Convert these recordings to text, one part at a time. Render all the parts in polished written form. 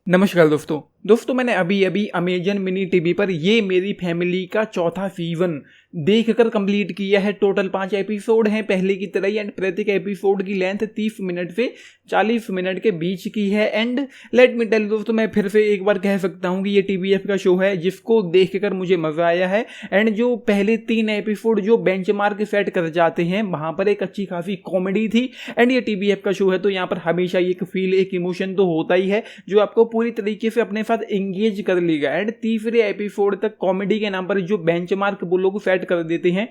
नमस्कार दोस्तों मैंने अभी अभी अमेजन मिनी टीवी पर ये मेरी फैमिली का चौथा सीजन देखकर कंप्लीट किया है। टोटल 5 एपिसोड हैं पहले की तरह ही, एंड प्रत्येक एपिसोड की लेंथ 30 मिनट से 40 मिनट के बीच की है। एंड लेट मी टेल दोस्तों, मैं फिर से एक बार कह सकता हूँ कि ये टीवीएफ का शो है जिसको देखकर मुझे मजा आया है। एंड जो पहले 3 एपिसोड जो बेंचमार्क सेट कर जाते हैं वहां पर एक अच्छी खासी कॉमेडी थी। एंड ये टीवीएफ का शो है तो यहाँ पर हमेशा एक फील, एक इमोशन तो होता ही है जो आपको पूरी तरीके से अपने साथ एंगेज कर लेगा। एंड तीसरे एपिसोड तक कॉमेडी के नाम पर जो बेंचमार्क वो लोग सेट कर देते हैं,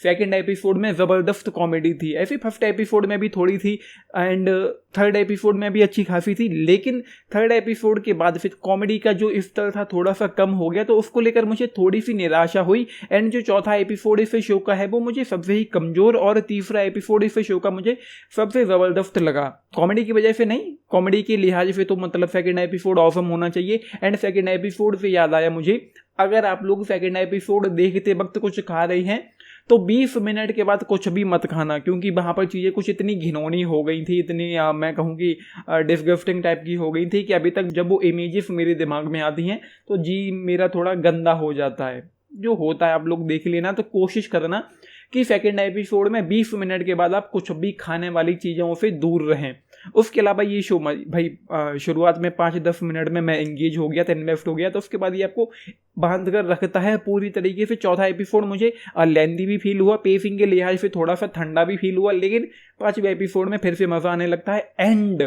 सेकेंड एपिसोड में जबरदस्त कॉमेडी थी, ऐसे फर्स्ट एपिसोड में भी थोड़ी थी एंड थर्ड एपिसोड में भी अच्छी खासी थी। लेकिन थर्ड एपिसोड के बाद फिर कॉमेडी का जो स्तर था थोड़ा सा कम हो गया, तो उसको लेकर मुझे थोड़ी सी निराशा हुई। एंड जो चौथा एपिसोड इस शो का है वो मुझे सबसे ही कमजोर, और तीसरा एपिसोड इस शो का मुझे सबसे जबरदस्त लगा। कॉमेडी की वजह से नहीं, कॉमेडी के लिहाज से तो मतलब सेकेंड एपिसोड ऑसम होना चाहिए। एंड सेकेंड एपिसोड से याद आया मुझे, अगर आप लोग सेकेंड एपिसोड देखते वक्त कुछ खा रहे हैं तो 20 मिनट के बाद कुछ भी मत खाना, क्योंकि वहाँ पर चीज़ें कुछ इतनी घिनौनी हो गई थी, इतनी मैं कहूँ कि डिस्गस्टिंग टाइप की हो गई थी कि अभी तक जब वो इमेजेस मेरे दिमाग में आती हैं तो जी मेरा थोड़ा गंदा हो जाता है। जो होता है आप लोग देख लेना, तो कोशिश करना कि सेकेंड एपिसोड में 20 मिनट के बाद आप कुछ भी खाने वाली चीज़ों से दूर रहें। उसके अलावा ये शो भाई शुरुआत में 5-10 मिनट में मैं एंगेज हो गया था, इन्वेस्ट हो गया, तो उसके बाद ये आपको बांध कर रखता है पूरी तरीके से। चौथा एपिसोड मुझे लेंदी भी फील हुआ, पेसिंग के लिहाज से थोड़ा सा ठंडा भी फील हुआ, लेकिन 5वें एपिसोड में फिर से मज़ा आने लगता है। एंड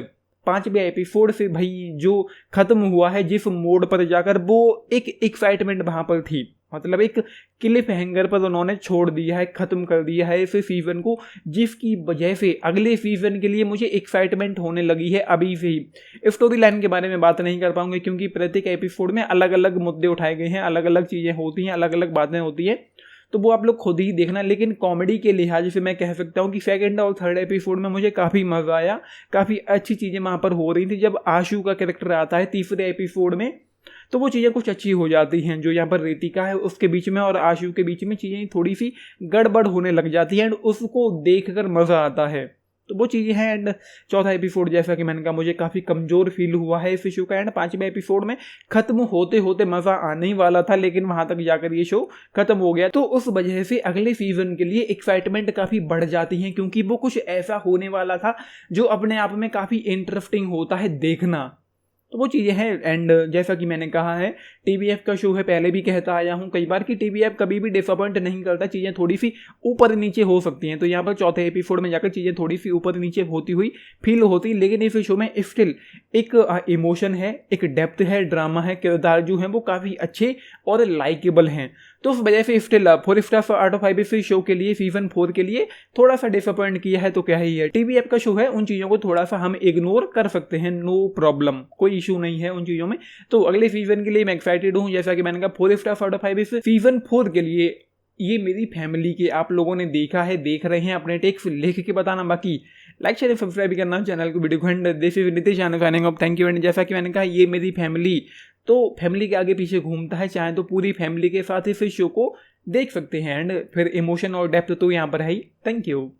5वें एपिसोड से भाई जो खत्म हुआ है जिस मोड पर जाकर, वो एक एक्साइटमेंट वहाँ पर थी, मतलब एक क्लिफ हैंगर पर उन्होंने छोड़ दिया है, खत्म कर दिया है इस सीजन को, जिसकी वजह से अगले सीजन के लिए मुझे एक्साइटमेंट होने लगी है अभी से ही। स्टोरी लाइन के बारे में बात नहीं कर पाऊंगे क्योंकि प्रत्येक एपिसोड में अलग अलग मुद्दे उठाए गए हैं, अलग अलग चीज़ें होती हैं, अलग अलग बातें होती हैं, तो वो आप लोग खुद ही देखना। लेकिन कॉमेडी के लिहाज से मैं कह सकता हूँ कि सेकंड और थर्ड एपिसोड में मुझे काफ़ी मज़ा आया, काफ़ी अच्छी चीज़ें वहाँ पर हो रही थी। जब आशु का कैरेक्टर आता है तीसरे एपिसोड में तो वो चीज़ें कुछ अच्छी हो जाती हैं। जो यहाँ पर रितिका है उसके बीच में और आशु के बीच में चीज़ें थोड़ी सी गड़बड़ होने लग जाती हैं एंड उसको देख कर मज़ा आता है, तो वो चीज़ें हैं। एंड चौथा एपिसोड जैसा कि मैंने कहा मुझे काफ़ी कमज़ोर फील हुआ है इस शो का। एंड 5वें एपिसोड में ख़त्म होते होते मज़ा आने ही वाला था, लेकिन वहाँ तक जाकर ये शो ख़त्म हो गया, तो उस वजह से अगले सीजन के लिए एक्साइटमेंट काफ़ी बढ़ जाती है, क्योंकि वो कुछ ऐसा होने वाला था जो अपने आप में काफ़ी इंटरेस्टिंग होता है देखना, तो वो चीज़ें हैं। एंड जैसा कि मैंने कहा है टीवीएफ का शो है, पहले भी कहता आया हूँ कई बार कि टीवीएफ कभी भी डिसअपॉइंट नहीं करता, चीज़ें थोड़ी सी ऊपर नीचे हो सकती हैं, तो यहाँ पर चौथे एपिसोड में जाकर चीज़ें थोड़ी सी ऊपर नीचे होती हुई फील होती, लेकिन इस शो में स्टिल एक इमोशन है, एक डेप्थ है, ड्रामा है, किरदार जो हैं वो काफ़ी अच्छे और लाइकेबल हैं, तो उस वजह से स्टिल 4 स्टार आउट ऑफ 5 इस शो के लिए सीजन 4 के लिए थोड़ा सा डिसअपॉइंट किया है, तो क्या ही है, टीवीएफ का शो है, उन चीज़ों को थोड़ा सा हम इग्नोर कर सकते हैं, नो प्रॉब्लम, कोई इशू नहीं है उन चीज़ों में। तो अगले सीजन के लिए मैं एक्साइटेड हूँ, जैसा कि मैंने कहा 4 स्टार आउट ऑफ 5 इस सीजन 4 के लिए। ये मेरी फैमिली के आप लोगों ने देखा है, देख रहे हैं, अपने टेक्स लिख के बताना, बाकी लाइक शेयर सब्सक्राइब करना चैनल को, वीडियो को। And this is Nitish signing off, thank you. And जैसा कि मैंने कहा ये मेरी फैमिली, तो फैमिली के आगे पीछे घूमता है, चाहे तो पूरी फैमिली के साथ इस शो को देख सकते हैं। एंड फिर इमोशन और डेप्थ तो यहाँ पर है ही। Thank you.